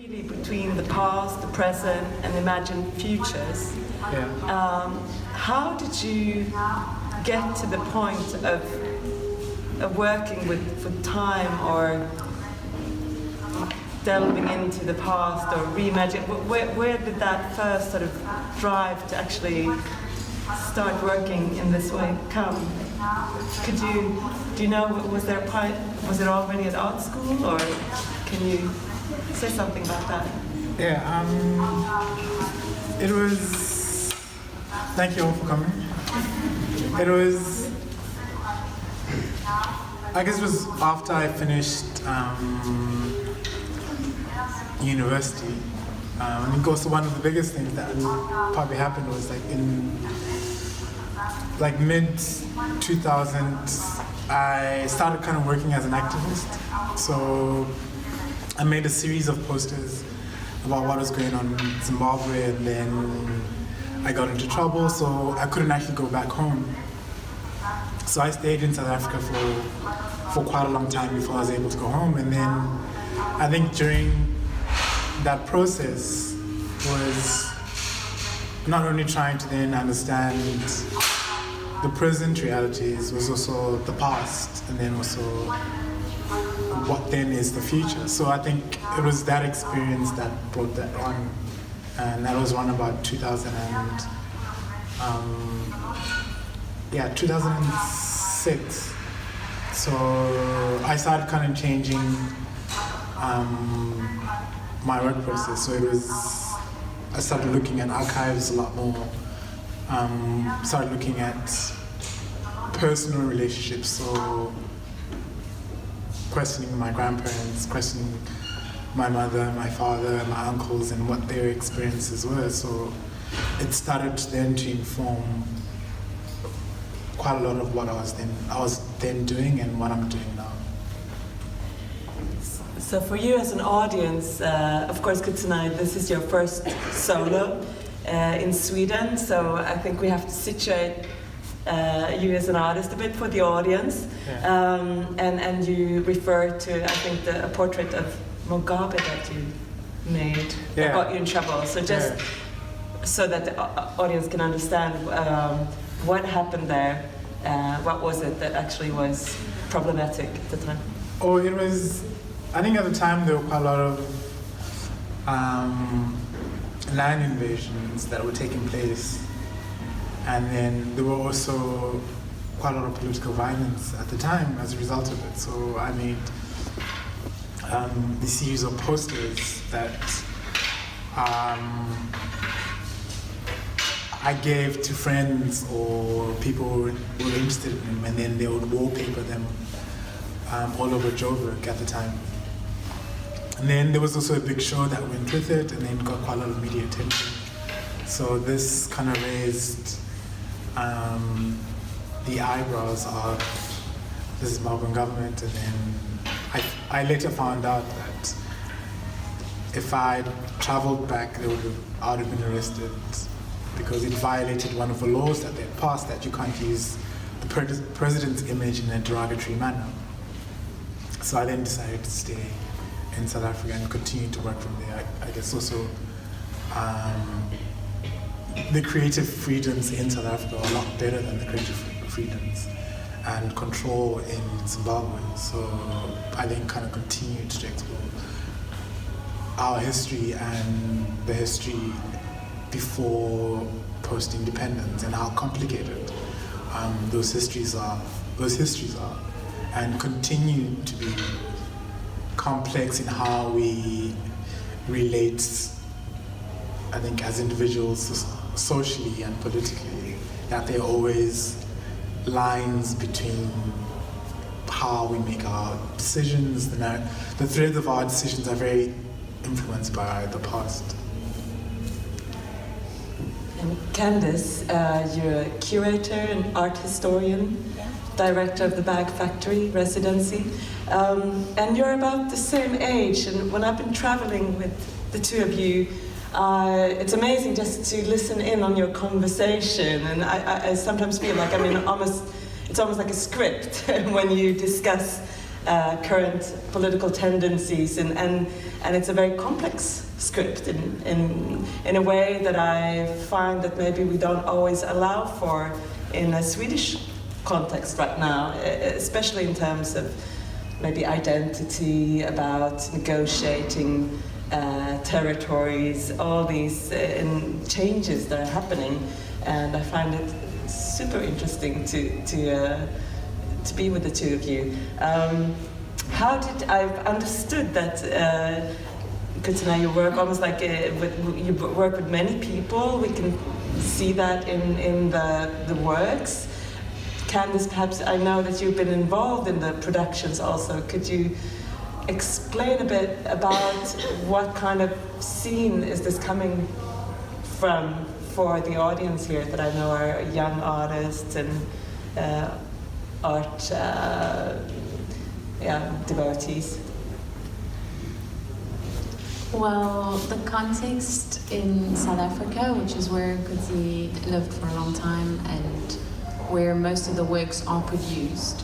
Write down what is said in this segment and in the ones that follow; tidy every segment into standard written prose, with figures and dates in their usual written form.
really between the past, the present, and imagined futures. Yeah. How did you get to the point of working with time or delving into the past or reimagine? Where did that first sort of drive to actually start working in this way come? Do you know, was it already at art school, or can you say something about that? Yeah, it was, thank you all for coming. It was, I guess it was after I finished university. I think also one of the biggest things that probably happened was like in mid 2000s, I started kind of working as an activist. So I made a series of posters about what was going on in Zimbabwe, and then I got into trouble, so I couldn't actually go back home. So I stayed in South Africa for quite a long time before I was able to go home. And then I think during that process was not only trying to then understand the present realities, was also the past, and then also what then is the future. So I think it was that experience that brought that on, and that was around about 2006. So I started kind of changing my work process. So I started looking at archives a lot more, started looking at personal relationships, so questioning my grandparents, questioning my mother, my father, my uncles, and what their experiences were. So it started then to inform quite a lot of what I was then doing and what I'm doing now. So for you as an audience, of course, Kudzanai, this is your first solo in Sweden, so I think we have to situate you as an artist a bit for the audience. Yeah. And you refer to, I think, a portrait of Mugabe that you made that got you in trouble. So just so that the audience can understand what happened there, what was it that actually was problematic at the time? Oh, it was, I think at the time there were quite a lot of land invasions that were taking place. And then there were also quite a lot of political violence at the time as a result of it. So I made the series of posters that I gave to friends or people who were interested in them, and then they would wallpaper them all over Joburg at the time. And then there was also a big show that went with it, and then got quite a lot of media attention. So this kind of raised the eyebrows of the Zimbabwean government, and then I later found out that if I traveled back, I would have been arrested because it violated one of the laws that they had passed, that you can't use the president's image in a derogatory manner. So I then decided to stay in South Africa and continue to work from there. I guess also the creative freedoms in South Africa are a lot better than the creative freedoms and control in Zimbabwe. So I then kind of continued to explore our history and the history before post-independence and how complicated those histories are, and continue to be complex in how we relate, I think, as individuals, socially and politically, that there are always lines between how we make our decisions. The threads of our decisions are very influenced by the past. And Candize, you're a curator and art historian, director of the Bag Factory residency, and you're about the same age. And when I've been traveling with the two of you, it's amazing just to listen in on your conversation, and I sometimes feel like, it's almost like a script when you discuss current political tendencies, and it's a very complex script in a way that I find that maybe we don't always allow for in a Swedish context right now, especially in terms of maybe identity, about negotiating territories, all these changes that are happening, and I find it super interesting to be with the two of you. I've understood that Kudzanai, you work almost like you work with many people. We can see that in the works. Candize, perhaps I know that you've been involved in the productions also. Could you explain a bit about what kind of scene is this coming from for the audience here that I know are young artists and art devotees? Well, the context in South Africa, which is where Kudzi lived for a long time and where most of the works are produced,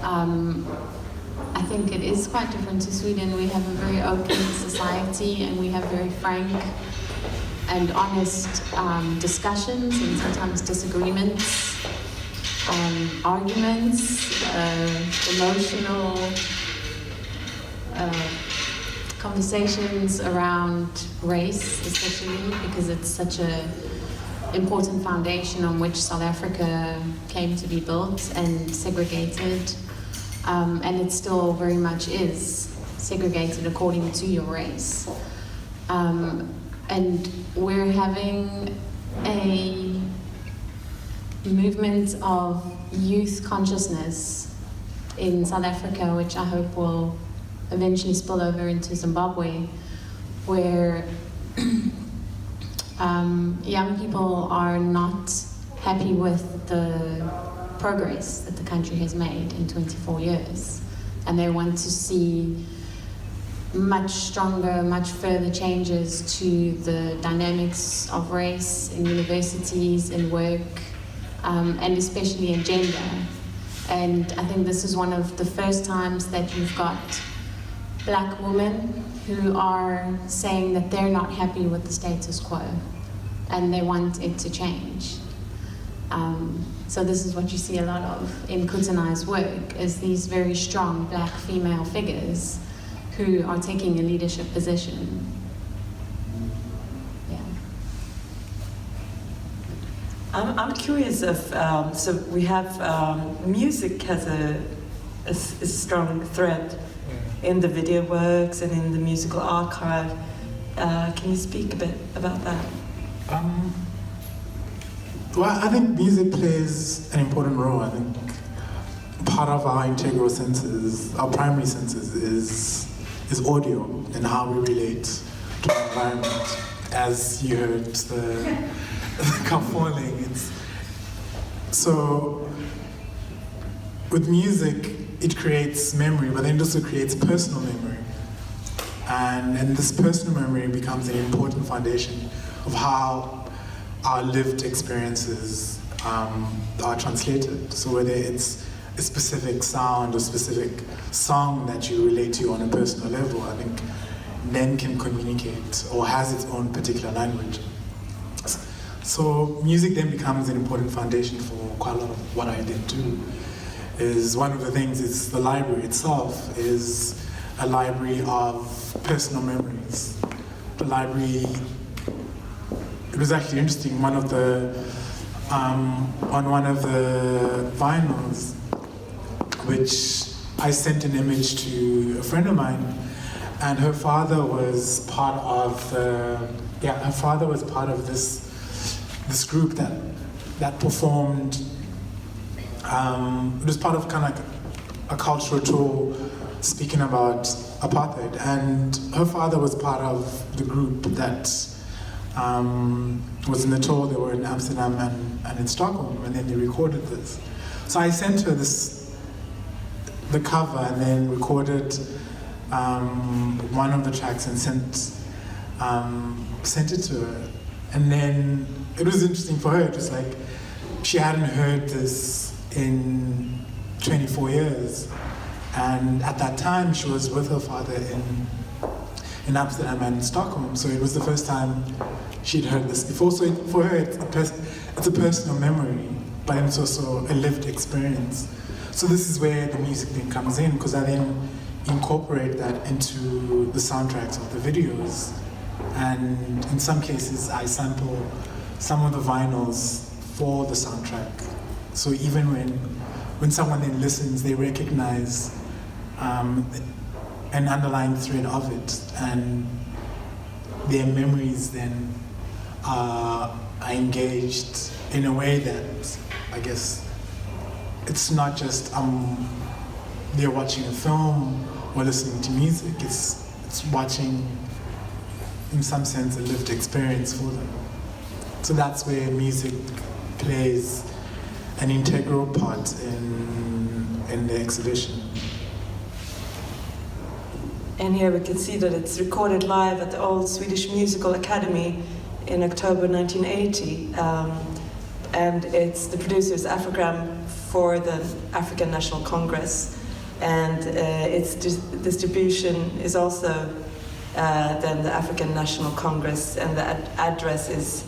I think it is quite different to Sweden. We have a very open society and we have very frank and honest discussions and sometimes disagreements, arguments, emotional conversations around race, especially because it's such an important foundation on which South Africa came to be built and segregated. And it still very much is segregated according to your race. And we're having a movement of youth consciousness in South Africa, which I hope will eventually spill over into Zimbabwe, where young people are not happy with the progress that the country has made in 24 years. And they want to see much stronger, much further changes to the dynamics of race in universities, in work, and especially in gender. And I think this is one of the first times that you've got Black women who are saying that they're not happy with the status quo and they want it to change. So this is what you see a lot of in Kudzanai's work, is these very strong Black female figures who are taking a leadership position. Yeah. I'm curious if, so we have, music has a strong thread in the video works and in the musical archive. Can you speak a bit about that? Well, I think music plays an important role. I think part of our integral senses, our primary senses, is audio and how we relate to our environment. As you heard the cup falling, so with music, it creates memory, but then it also creates personal memory. And this personal memory becomes an important foundation of how our lived experiences are translated. So whether it's a specific sound or specific song that you relate to on a personal level, I think then can communicate or has its own particular language. So music then becomes an important foundation for quite a lot of what I did do. Is one of the things is the library itself is a library of personal memories. The library, it was actually interesting, on one of the vinyls, which I sent an image to a friend of mine, and her father was part of this group that performed. It was part of kind of like a cultural tour speaking about apartheid, and her father was part of the group that was in the tour. They were in Amsterdam and in Stockholm, and then they recorded this. So I sent her the cover, and then recorded one of the tracks and sent it to her. And then it was interesting for her. It was like she hadn't heard this in 24 years, And at that time, she was with her father in Amsterdam and Stockholm, so it was the first time she'd heard this before. So for her, it's a personal memory, but it's also a lived experience. So this is where the music then comes in, because I then incorporate that into the soundtracks of the videos. And in some cases, I sample some of the vinyls for the soundtrack. So even when someone then listens, they recognize an underlying thread of it, and their memories then are engaged in a way that, I guess, it's not just they're watching a film or listening to music. It's watching, in some sense, a lived experience for them. So that's where music plays an integral part in the exhibition. And here we can see that it's recorded live at the Old Swedish Musical Academy in October 1980. And it's the producer's Afrogram for the African National Congress. And its distribution is also then the African National Congress, and the address is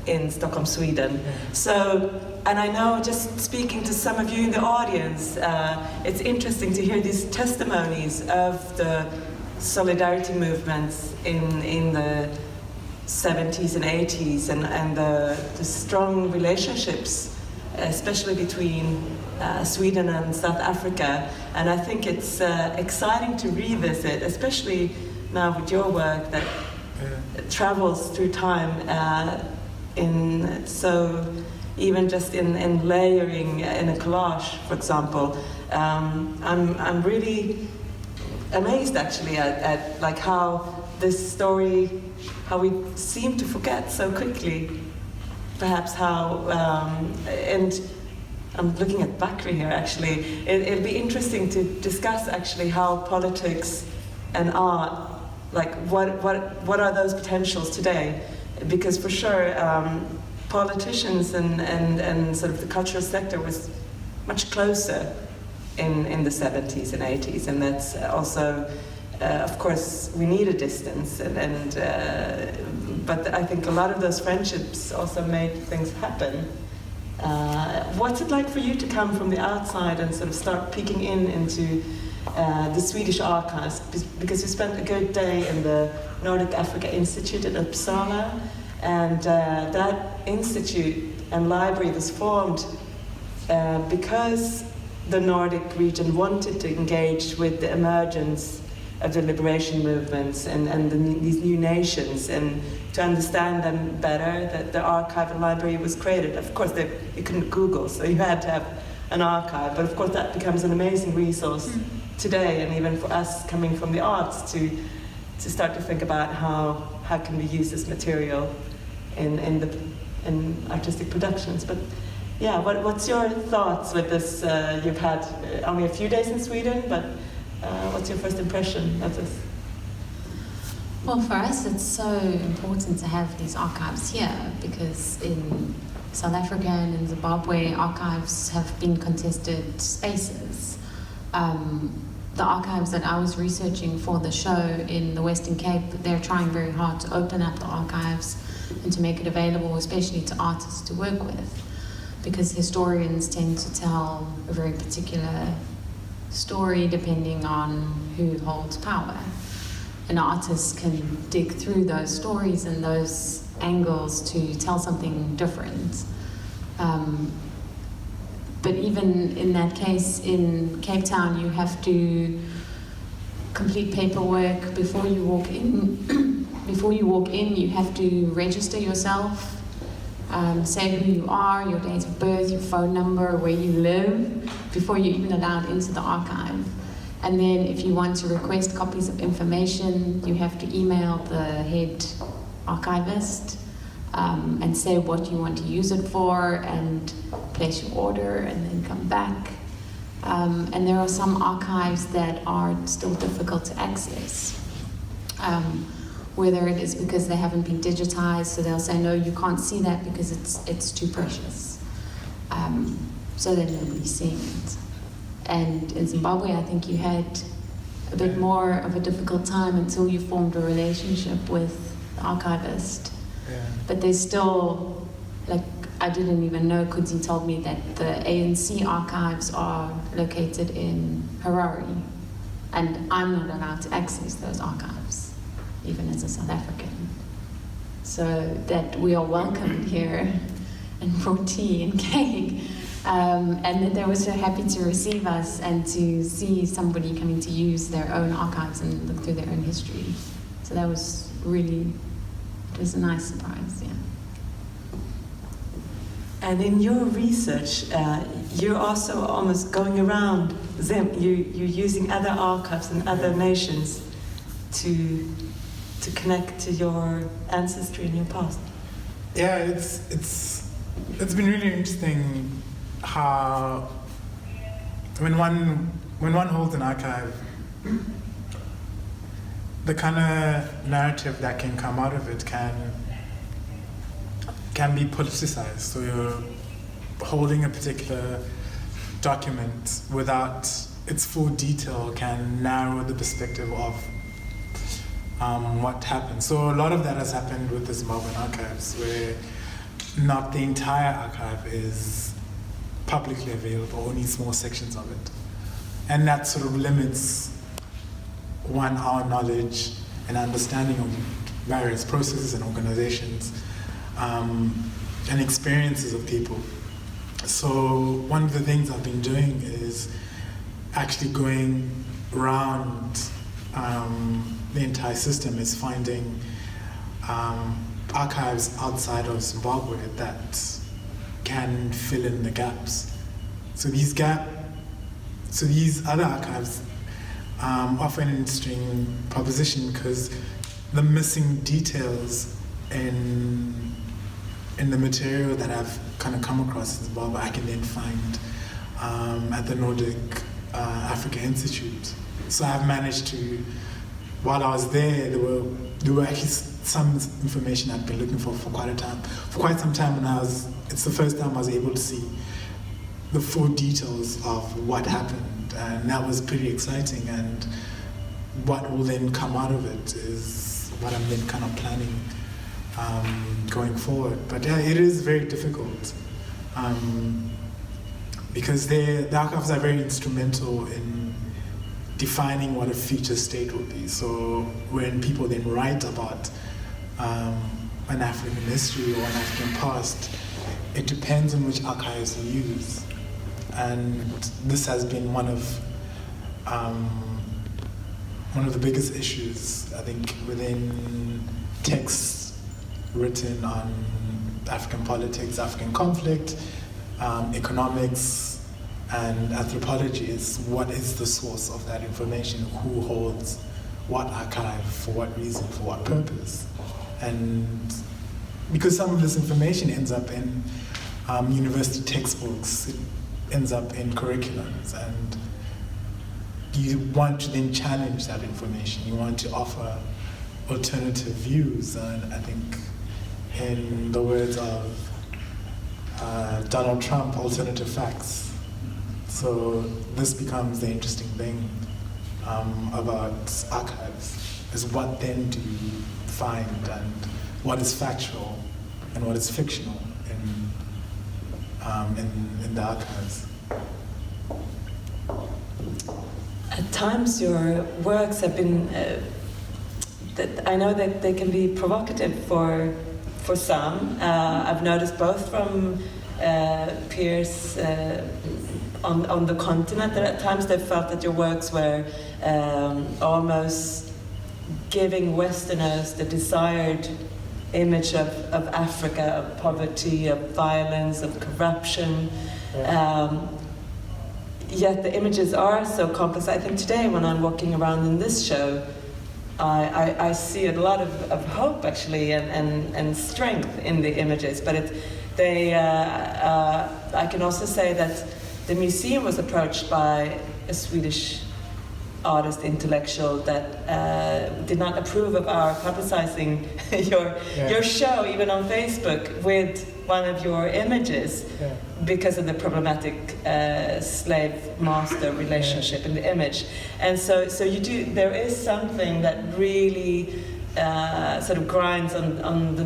in Stockholm, Sweden. So, and I know, just speaking to some of you in the audience, it's interesting to hear these testimonies of the solidarity movements in the 70s and 80s, and the strong relationships, especially between Sweden and South Africa. And I think it's exciting to revisit, especially now with your work that travels through time, so even just in layering in a collage, for example. I'm really amazed actually at like how this story, how we seem to forget so quickly, perhaps how, and I'm looking at Bakri here actually. It'd be interesting to discuss actually how politics and art, like what are those potentials today? Because for sure, politicians and sort of the cultural sector was much closer in the 70s and 80s, and that's also, of course, we need a distance, but I think a lot of those friendships also made things happen. What's it like for you to come from the outside and sort of start peeking into the Swedish archives? Because you spent a good day in the Nordic Africa Institute in Uppsala, and that institute and library was formed because the Nordic region wanted to engage with the emergence of the liberation movements and these new nations, and to understand them better, that the archive and library was created. Of course, you couldn't Google, so you had to have an archive, but of course that becomes an amazing resource today, and even for us coming from the arts to start to think about how can we use this material in artistic productions. But yeah, what's your thoughts with this? You've had only a few days in Sweden, but what's your first impression of this? Well, for us, it's so important to have these archives here, because in South Africa and in Zimbabwe, archives have been contested spaces. The archives that I was researching for the show in the Western Cape, they're trying very hard to open up the archives and to make it available, especially to artists to work with, because historians tend to tell a very particular story depending on who holds power. An artist can dig through those stories and those angles to tell something different. But even in that case, in Cape Town, you have to complete paperwork before you walk in. Before you walk in, you have to register yourself, say who you are, your date of birth, your phone number, where you live, before you're even allowed into the archive. And then if you want to request copies of information, you have to email the head archivist and say what you want to use it for, and place your order, and then come back. And there are some archives that are still difficult to access. Whether it is because they haven't been digitized, so they'll say, no, you can't see that because it's too precious. So then nobody's seeing it. And in Zimbabwe, I think you had a bit more of a difficult time until you formed a relationship with the archivist. Yeah. But there's still, like, I didn't even know, Kudzi told me that the ANC archives are located in Harare, and I'm not allowed to access those archives, even as a South African. So that we are welcomed here and brought tea and cake, and that they were so happy to receive us and to see somebody coming to use their own archives and look through their own history. So that was really, it was a nice surprise, yeah. And in your research, you're also almost going around you're using other archives and other nations to connect to your ancestry and your past. Yeah, it's been really interesting how when one holds an archive, the kind of narrative that can come out of it can be politicized. So you're holding a particular document without its full detail can narrow the perspective of what happened. So a lot of that has happened with the Zimbabwean archives, where not the entire archive is publicly available, only small sections of it. And that sort of limits our knowledge and understanding of various processes and organizations and experiences of people. So one of the things I've been doing is actually going around the entire system, is finding archives outside of Zimbabwe that can fill in the gaps. So these other archives offer an interesting proposition because the missing details in the material that I've kind of come across in Zimbabwe, I can then find at the Nordic Africa Institute. So I've managed to, while I was there, there were actually some information I'd been looking for quite some time, and it's the first time I was able to see the full details of what happened, and that was pretty exciting. And what will then come out of it is what I'm then kind of planning going forward. But yeah, it is very difficult because the archives are very instrumental in defining what a future state will be. So when people then write about an African history or an African past, it depends on which archives you use. And this has been one of the biggest issues, I think, within texts written on African politics, African conflict, economics, and anthropology, is what is the source of that information, who holds what archive, for what reason, for what purpose. And because some of this information ends up in university textbooks, it ends up in curriculums, and you want to then challenge that information. You want to offer alternative views, and I think, in the words of Donald Trump, alternative facts. So this becomes the interesting thing about archives, is what then do you find, and what is factual and what is fictional in the archives. At times your works have been, I know that they can be provocative for some. I've noticed both from peers on the continent that at times they've felt that your works were almost giving Westerners the desired image of Africa, of poverty, of violence, of corruption. Yet the images are so complex. I think today when I'm walking around in this show, I see a lot of hope actually and strength in the images. But I can also say that the museum was approached by a Swedish artist, intellectual that did not approve of our publicizing your show, even on Facebook, with one of your images because of the problematic slave-master relationship in the image. And so you do. There is something that really sort of grinds on the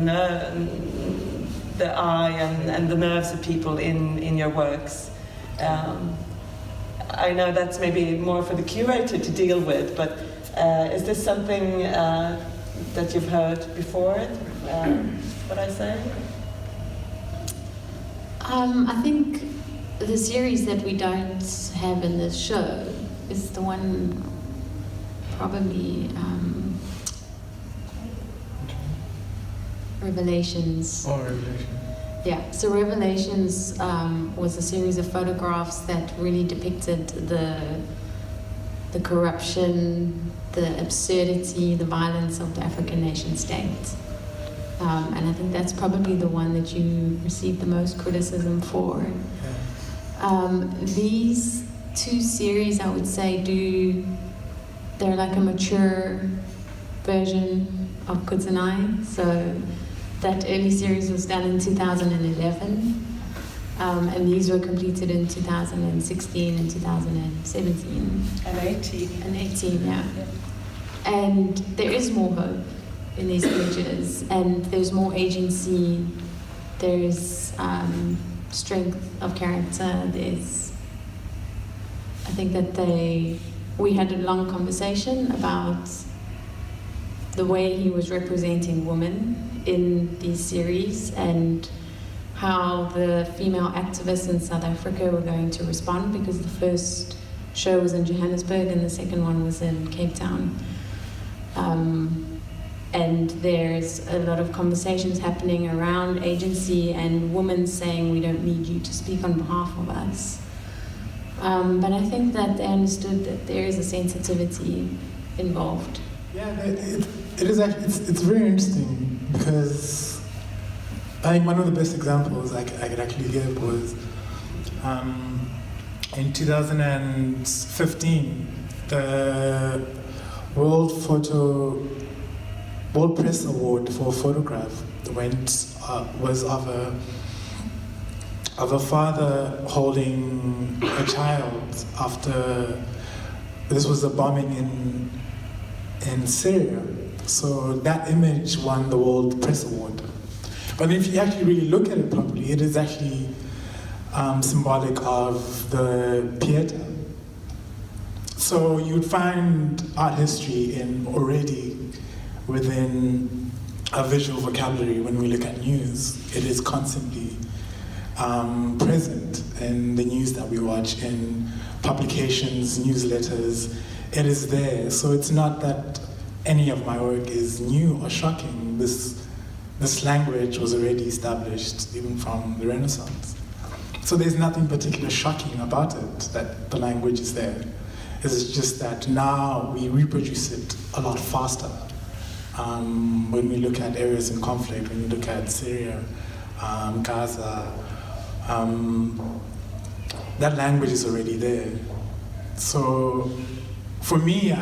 eye and the nerves of people in your works. I know that's maybe more for the curator to deal with, but is this something that you've heard before? What I say? I think the series that we don't have in this show is the one probably Revelations. Oh, Revelations. Yeah, so Revelations was a series of photographs that really depicted the corruption, the absurdity, the violence of the African nation state. And I think that's probably the one that you received the most criticism for. These two series, I would say, they're like a mature version of Kudzanai. So that early series was done in 2011, and these were completed in 2016 and 2017. And 18. And 18, yeah. And there is more hope in these images, and there's more agency, there's strength of character, I think that we had a long conversation about the way he was representing women in these series and how the female activists in South Africa were going to respond, because the first show was in Johannesburg and the second one was in Cape Town. And there's a lot of conversations happening around agency and women saying, we don't need you to speak on behalf of us. But I think that they understood that there is a sensitivity involved. Yeah, it is actually, it's very interesting, because I think one of the best examples I could actually give was in 2015, the World Press Award for a photograph was of a father holding a child after this was a bombing in Syria. So that image won the World Press Award. But if you actually really look at it properly, it is actually symbolic of the Pieta. So you'd find art history already within a visual vocabulary. When we look at news, it is constantly present in the news that we watch, in publications, newsletters. It is there. So it's not that any of my work is new or shocking. This language was already established even from the Renaissance. So there's nothing particularly shocking about it, that the language is there. It's just that now we reproduce it a lot faster. When we look at areas in conflict, when we look at Syria, Gaza, that language is already there. So for me,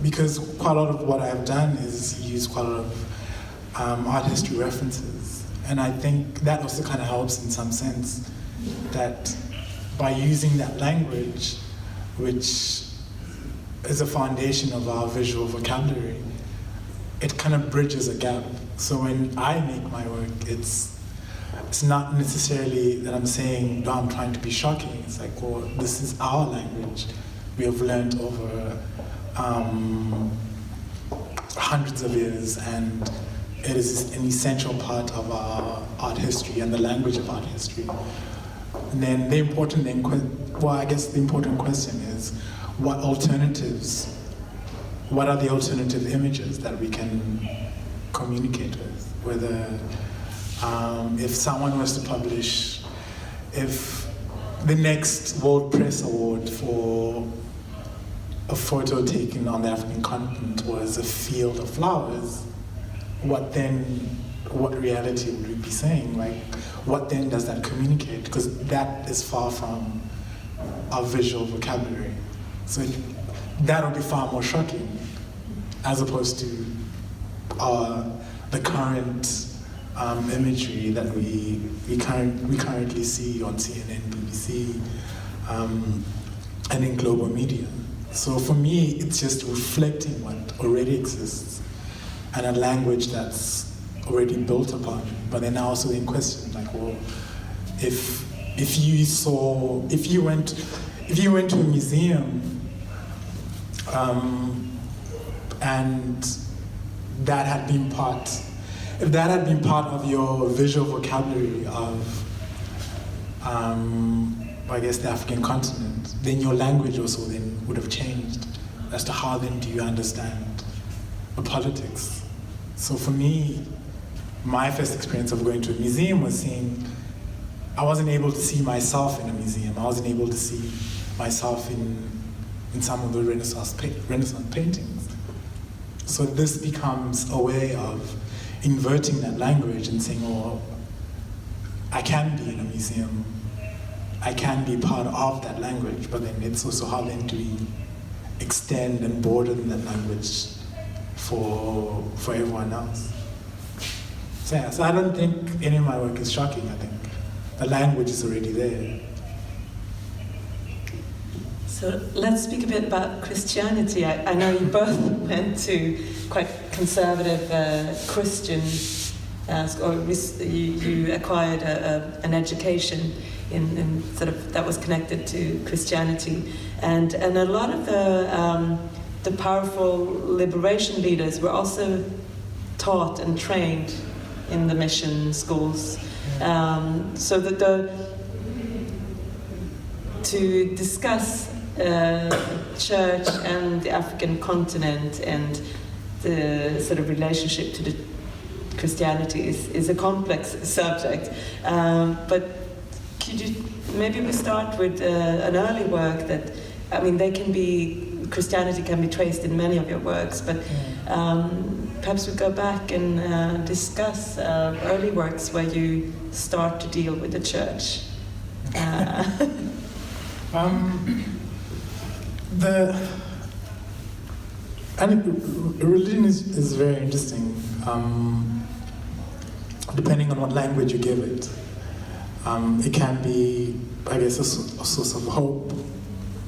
because quite a lot of what I've done is use quite a lot of art history references. And I think that also kind of helps in some sense, that by using that language, which is a foundation of our visual vocabulary, it kind of bridges a gap. So when I make my work, it's not necessarily that I'm saying, no, I'm trying to be shocking. It's like, well, this is our language. We have learned over hundreds of years, and it is an essential part of our art history and the language of art history. And then the important question is, what are the alternative images that we can communicate with? Whether, if someone was to publish, if the next World Press Award for a photo taken on the African continent was a field of flowers, what reality would we be saying? Like, what then does that communicate? Because that is far from our visual vocabulary. So that would be far more shocking, as opposed to the current imagery that we currently see on CNN, BBC, and in global media. So for me, it's just reflecting what already exists and a language that's already built upon. But then also in question, like, well, if you went to a museum and that had been part of your visual vocabulary of, I guess, the African continent, then your language also then would have changed as to how then do you understand the politics. So for me, my first experience of going to a museum was I wasn't able to see myself in a museum. I wasn't able to see myself in some of the Renaissance paintings. So this becomes a way of inverting that language and saying, oh, I can be in a museum, I can be part of that language, but then it's also how then do we extend and broaden that language for everyone else. So yeah, so I don't think any of my work is shocking. I think the language is already there. So let's speak a bit about Christianity. I know you both went to quite conservative Christian school, or you acquired an education in sort of that was connected to Christianity, and a lot of the powerful liberation leaders were also taught and trained in the mission schools, so that to discuss church and the African continent and the sort of relationship to the Christianity is a complex subject. But could you, maybe we start with an early work that, I mean, Christianity can be traced in many of your works, but perhaps we go back and discuss early works where you start to deal with the church. I think religion is very interesting, depending on what language you give it. It can be, I guess, a source of hope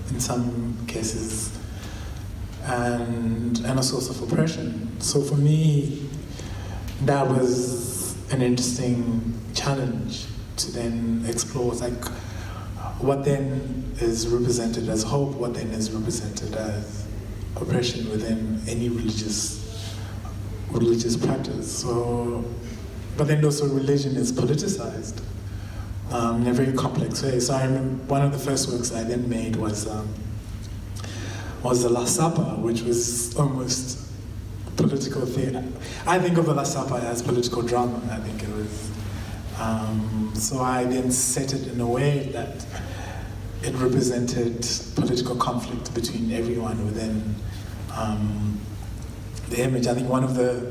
in some cases, and a source of oppression. So for me, that was an interesting challenge to then explore, like, what then is represented as hope, what then is represented as oppression within any religious practice. So, but then also religion is politicized in a very complex way. So I remember one of the first works I then made was the Last Supper, which was almost political theater. I think of the Last Supper as political drama. I think it was. So I then set it in a way that it represented political conflict between everyone within the image. I think one of the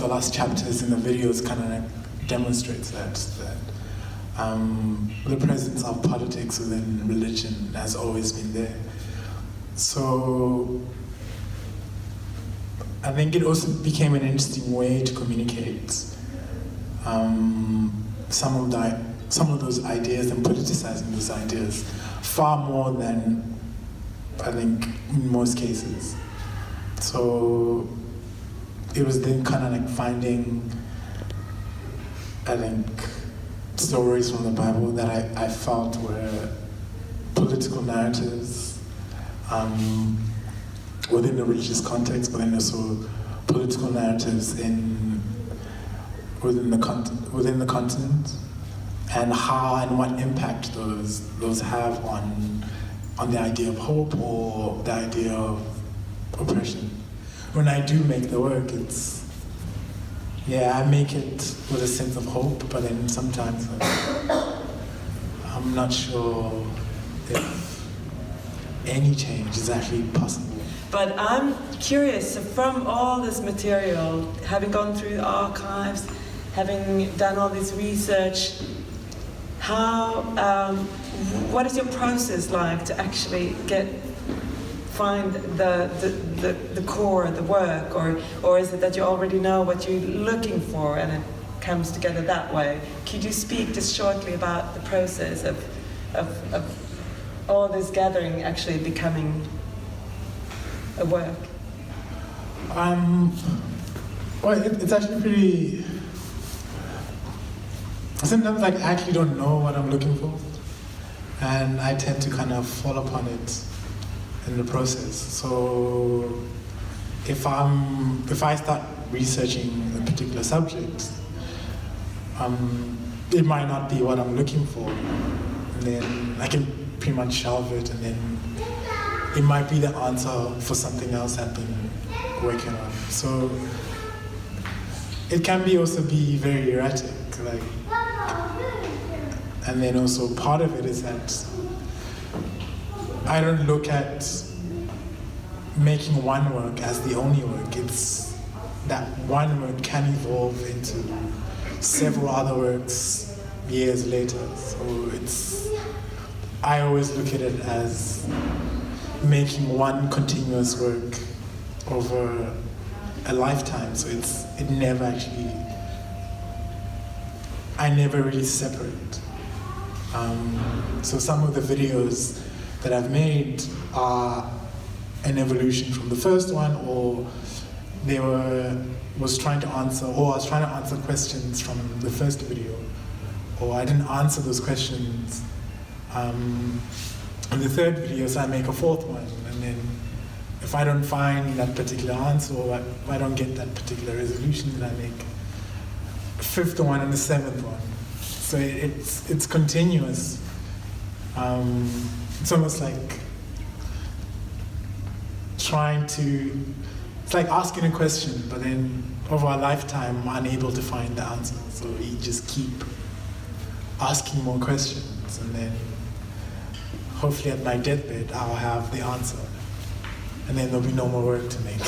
last chapters in the videos kind of like demonstrates that the presence of politics within religion has always been there. So I think it also became an interesting way to communicate some of those ideas and politicizing those ideas far more than I think in most cases. So it was then kind of like finding, I think, stories from the Bible that I felt were political narratives within the religious context, but then also political narratives within the continent, and how and what impact those have on the idea of hope or the idea of oppression. When I do make the work, I make it with a sense of hope, but then sometimes I'm not sure if any change is actually possible. But I'm curious, from all this material, having gone through the archives, having done all this research, what is your process like to actually get find the core of the work, or is it that you already know what you're looking for and it comes together that way? Could you speak just shortly about the process of all this gathering actually becoming a work? Well, it's actually pretty. Sometimes I actually don't know what I'm looking for, and I tend to kind of fall upon it in the process. So if I start researching a particular subject, it might not be what I'm looking for, and then I can pretty much shelve it, and then it might be the answer for something else I've been working on. So it can also be very erratic, like, and then also part of it is that I don't look at making one work as the only work. It's that one work can evolve into several other works years later. So I always look at it as making one continuous work over a lifetime. So I never really separate. So some of the videos that I've made are an evolution from the first one, or I was trying to answer questions from the first video, or I didn't answer those questions in the third video, so I make a fourth one, and then if I don't find that particular answer, or if I don't get that particular resolution, then I make a fifth one and a seventh one. So it's continuous. It's almost like it's like asking a question, but then over a lifetime, I'm unable to find the answer. So you just keep asking more questions, and then hopefully at my deathbed, I'll have the answer. And then there'll be no more work to make.